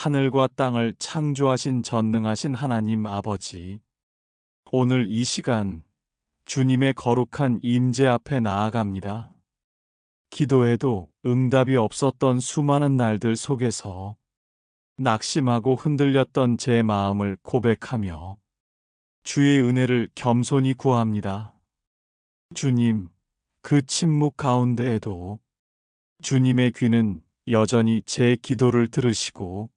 하늘과 땅을 창조하신 전능하신 하나님 아버지, 오늘 이 시간 주님의 거룩한 임재 앞에 나아갑니다. 기도해도 응답이 없었던 수많은 날들 속에서 낙심하고 흔들렸던 제 마음을 고백하며 주의 은혜를 겸손히 구합니다. 주님, 그 침묵 가운데에도 주님의 귀는 여전히 제 기도를 들으시고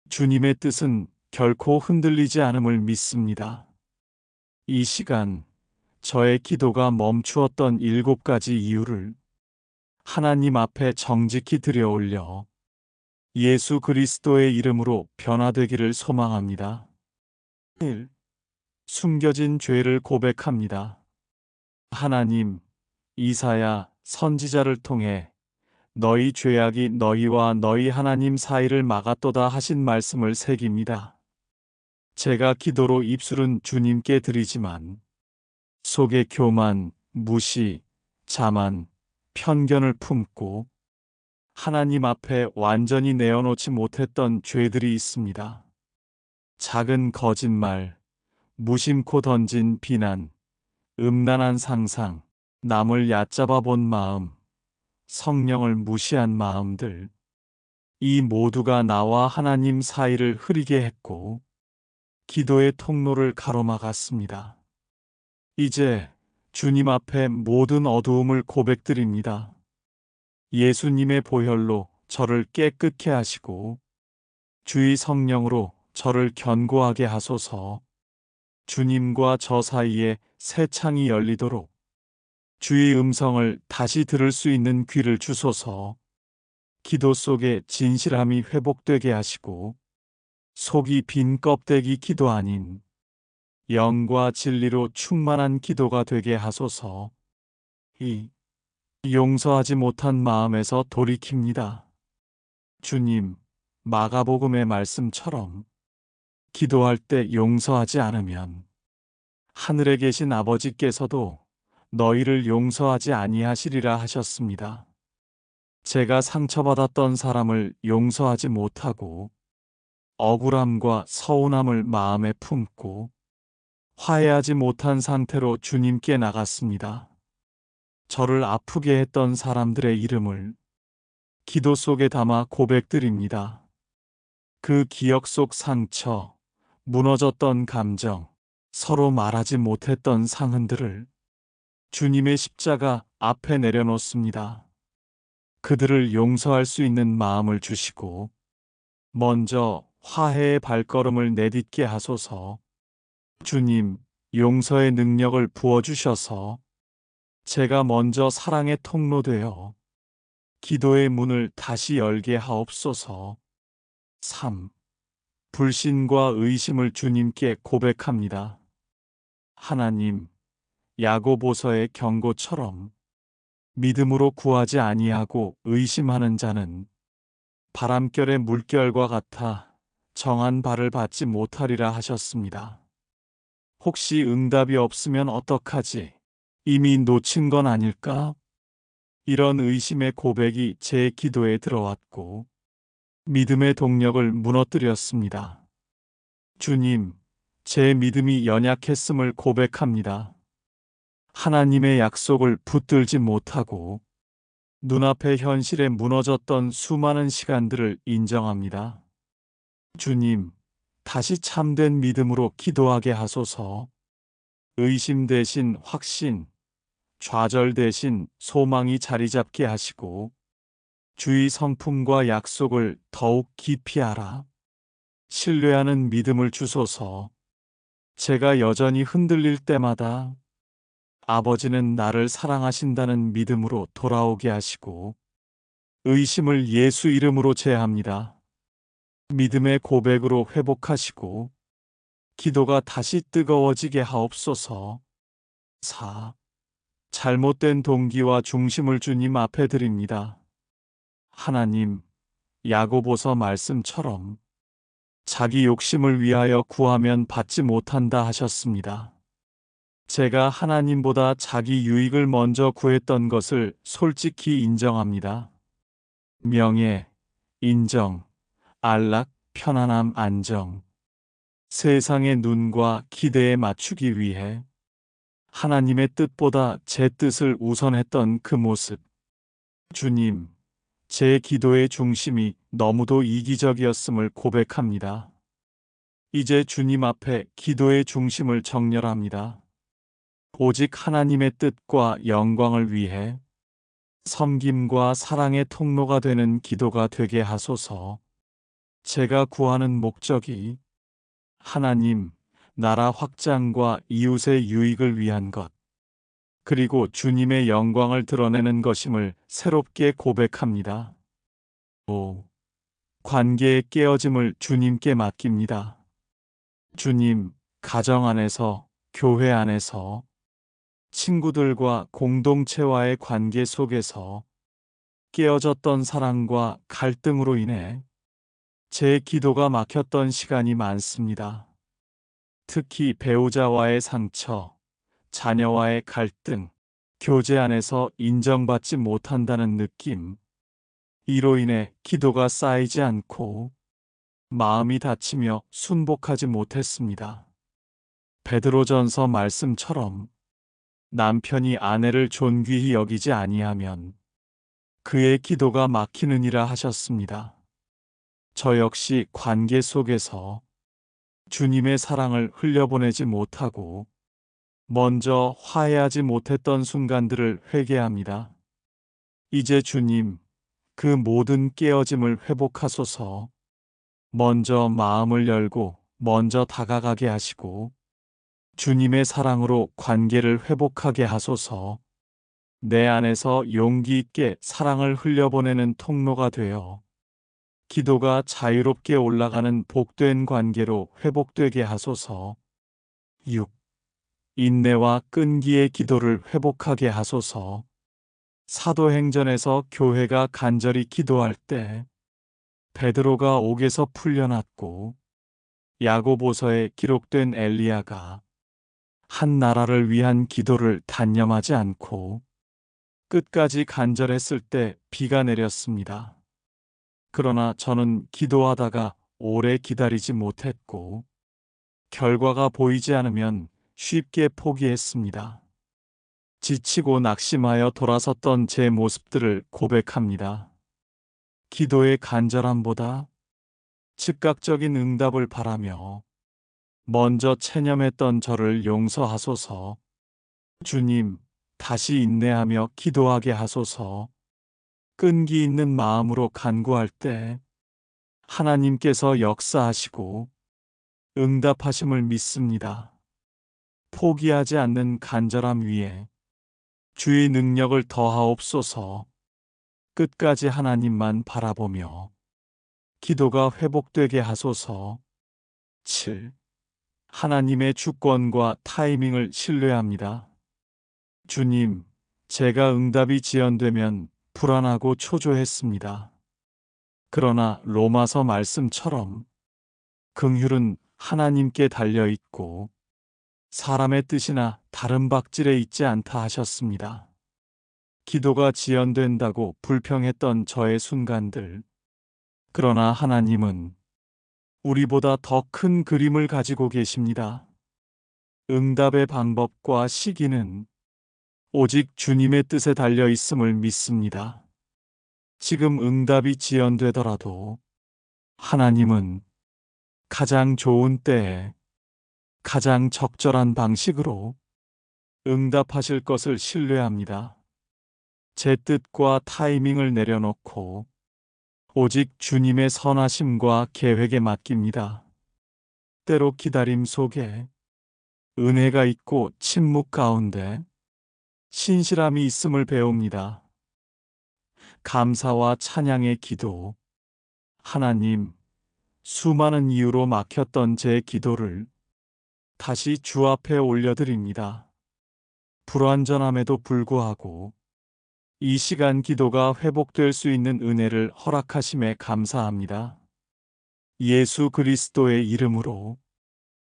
주님의 뜻은 결코 흔들리지 않음을 믿습니다. 이 시간 저의 기도가 멈추었던 7가지 이유를 하나님 앞에 정직히 들여올려 예수 그리스도의 이름으로 변화되기를 소망합니다. 1. 숨겨진 죄를 고백합니다. 하나님, 이사야 선지자를 통해 너희 죄악이 너희와 너희 하나님 사이를 막았도다 하신 말씀을 새깁니다. 제가 기도로 입술은 주님께 드리지만 속에 교만, 무시, 자만, 편견을 품고 하나님 앞에 완전히 내어놓지 못했던 죄들이 있습니다. 작은 거짓말, 무심코 던진 비난, 음란한 상상, 남을 얕잡아 본 마음, 성령을 무시한 마음들, 이 모두가 나와 하나님 사이를 흐리게 했고 기도의 통로를 가로막았습니다. 이제 주님 앞에 모든 어두움을 고백드립니다. 예수님의 보혈로 저를 깨끗게 하시고 주의 성령으로 저를 견고하게 하소서. 주님과 저 사이에 새 창이 열리도록 주의 음성을 다시 들을 수 있는 귀를 주소서. 기도 속에 진실함이 회복되게 하시고 속이 빈 껍데기 기도 아닌 영과 진리로 충만한 기도가 되게 하소서. 이 용서하지 못한 마음에서 돌이킵니다. 주님, 마가복음의 말씀처럼 기도할 때 용서하지 않으면 하늘에 계신 아버지께서도 너희를 용서하지 아니하시리라 하셨습니다. 제가 상처받았던 사람을 용서하지 못하고 억울함과 서운함을 마음에 품고 화해하지 못한 상태로 주님께 나갔습니다. 저를 아프게 했던 사람들의 이름을 기도 속에 담아 고백드립니다. 그 기억 속 상처, 무너졌던 감정, 서로 말하지 못했던 상흔들을 주님의 십자가 앞에 내려놓습니다. 그들을 용서할 수 있는 마음을 주시고 먼저 화해의 발걸음을 내딛게 하소서. 주님, 용서의 능력을 부어주셔서 제가 먼저 사랑의 통로 되어 기도의 문을 다시 열게 하옵소서. 3. 불신과 의심을 주님께 고백합니다. 하나님, 야고보서의 경고처럼 믿음으로 구하지 아니하고 의심하는 자는 바람결의 물결과 같아 정한 바를 받지 못하리라 하셨습니다. 혹시 응답이 없으면 어떡하지? 이미 놓친 건 아닐까? 이런 의심의 고백이 제 기도에 들어왔고 믿음의 동력을 무너뜨렸습니다. 주님, 제 믿음이 연약했음을 고백합니다. 하나님의 약속을 붙들지 못하고 눈앞의 현실에 무너졌던 수많은 시간들을 인정합니다. 주님, 다시 참된 믿음으로 기도하게 하소서. 의심 대신 확신, 좌절 대신 소망이 자리 잡게 하시고 주의 성품과 약속을 더욱 깊이 알아 신뢰하는 믿음을 주소서. 제가 여전히 흔들릴 때마다 아버지는 나를 사랑하신다는 믿음으로 돌아오게 하시고 의심을 예수 이름으로 제합니다. 믿음의 고백으로 회복하시고 기도가 다시 뜨거워지게 하옵소서. 4. 잘못된 동기와 중심을 주님 앞에 드립니다. 하나님, 야고보서 말씀처럼 자기 욕심을 위하여 구하면 받지 못한다 하셨습니다. 제가 하나님보다 자기 유익을 먼저 구했던 것을 솔직히 인정합니다. 명예, 인정, 안락, 편안함, 안정, 세상의 눈과 기대에 맞추기 위해 하나님의 뜻보다 제 뜻을 우선했던 그 모습. 주님, 제 기도의 중심이 너무도 이기적이었음을 고백합니다. 이제 주님 앞에 기도의 중심을 정렬합니다. 오직 하나님의 뜻과 영광을 위해 섬김과 사랑의 통로가 되는 기도가 되게 하소서. 제가 구하는 목적이 하나님, 나라 확장과 이웃의 유익을 위한 것, 그리고 주님의 영광을 드러내는 것임을 새롭게 고백합니다. 5. 관계의 깨어짐을 주님께 맡깁니다. 주님, 가정 안에서, 교회 안에서, 친구들과 공동체와의 관계 속에서 깨어졌던 사랑과 갈등으로 인해 제 기도가 막혔던 시간이 많습니다. 특히 배우자와의 상처, 자녀와의 갈등, 교제 안에서 인정받지 못한다는 느낌, 이로 인해 기도가 쌓이지 않고 마음이 다치며 순복하지 못했습니다. 베드로전서 말씀처럼 남편이 아내를 존귀히 여기지 아니하면 그의 기도가 막히느니라 하셨습니다. 저 역시 관계 속에서 주님의 사랑을 흘려보내지 못하고 먼저 화해하지 못했던 순간들을 회개합니다. 이제 주님, 그 모든 깨어짐을 회복하소서. 먼저 마음을 열고 먼저 다가가게 하시고 주님의 사랑으로 관계를 회복하게 하소서. 내 안에서 용기 있게 사랑을 흘려보내는 통로가 되어 기도가 자유롭게 올라가는 복된 관계로 회복되게 하소서. 6. 인내와 끈기의 기도를 회복하게 하소서. 사도행전에서 교회가 간절히 기도할 때 베드로가 옥에서 풀려났고 야고보서에 기록된 엘리야가 한 나라를 위한 기도를 단념하지 않고 끝까지 간절했을 때 비가 내렸습니다. 그러나 저는 기도하다가 오래 기다리지 못했고 결과가 보이지 않으면 쉽게 포기했습니다. 지치고 낙심하여 돌아섰던 제 모습들을 고백합니다. 기도의 간절함보다 즉각적인 응답을 바라며 먼저 체념했던 저를 용서하소서. 주님, 다시 인내하며 기도하게 하소서. 끈기 있는 마음으로 간구할 때 하나님께서 역사하시고 응답하심을 믿습니다. 포기하지 않는 간절함 위에 주의 능력을 더하옵소서. 끝까지 하나님만 바라보며 기도가 회복되게 하소서. 7. 하나님의 주권과 타이밍을 신뢰합니다. 주님, 제가 응답이 지연되면 불안하고 초조했습니다. 그러나 로마서 말씀처럼 긍휼은 하나님께 달려 있고 사람의 뜻이나 다른 박질에 있지 않다 하셨습니다. 기도가 지연된다고 불평했던 저의 순간들. 그러나 하나님은 우리보다 더 큰 그림을 가지고 계십니다. 응답의 방법과 시기는 오직 주님의 뜻에 달려 있음을 믿습니다. 지금 응답이 지연되더라도 하나님은 가장 좋은 때에 가장 적절한 방식으로 응답하실 것을 신뢰합니다. 제 뜻과 타이밍을 내려놓고 오직 주님의 선하심과 계획에 맡깁니다. 때로 기다림 속에 은혜가 있고 침묵 가운데 신실함이 있음을 배웁니다. 감사와 찬양의 기도. 하나님, 수많은 이유로 막혔던 제 기도를 다시 주 앞에 올려드립니다. 불완전함에도 불구하고 이 시간 기도가 회복될 수 있는 은혜를 허락하심에 감사합니다. 예수 그리스도의 이름으로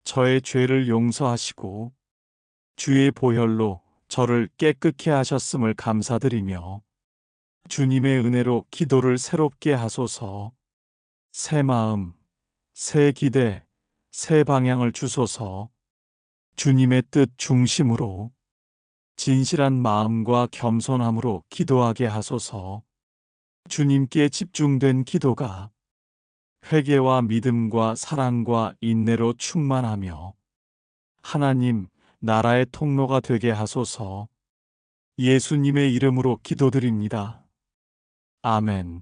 저의 죄를 용서하시고 주의 보혈로 저를 깨끗게 하셨음을 감사드리며 주님의 은혜로 기도를 새롭게 하소서. 새 마음, 새 기대, 새 방향을 주소서. 주님의 뜻 중심으로 진실한 마음과 겸손함으로 기도하게 하소서. 주님께 집중된 기도가 회개와 믿음과 사랑과 인내로 충만하며 하나님 나라의 통로가 되게 하소서. 예수님의 이름으로 기도드립니다. 아멘.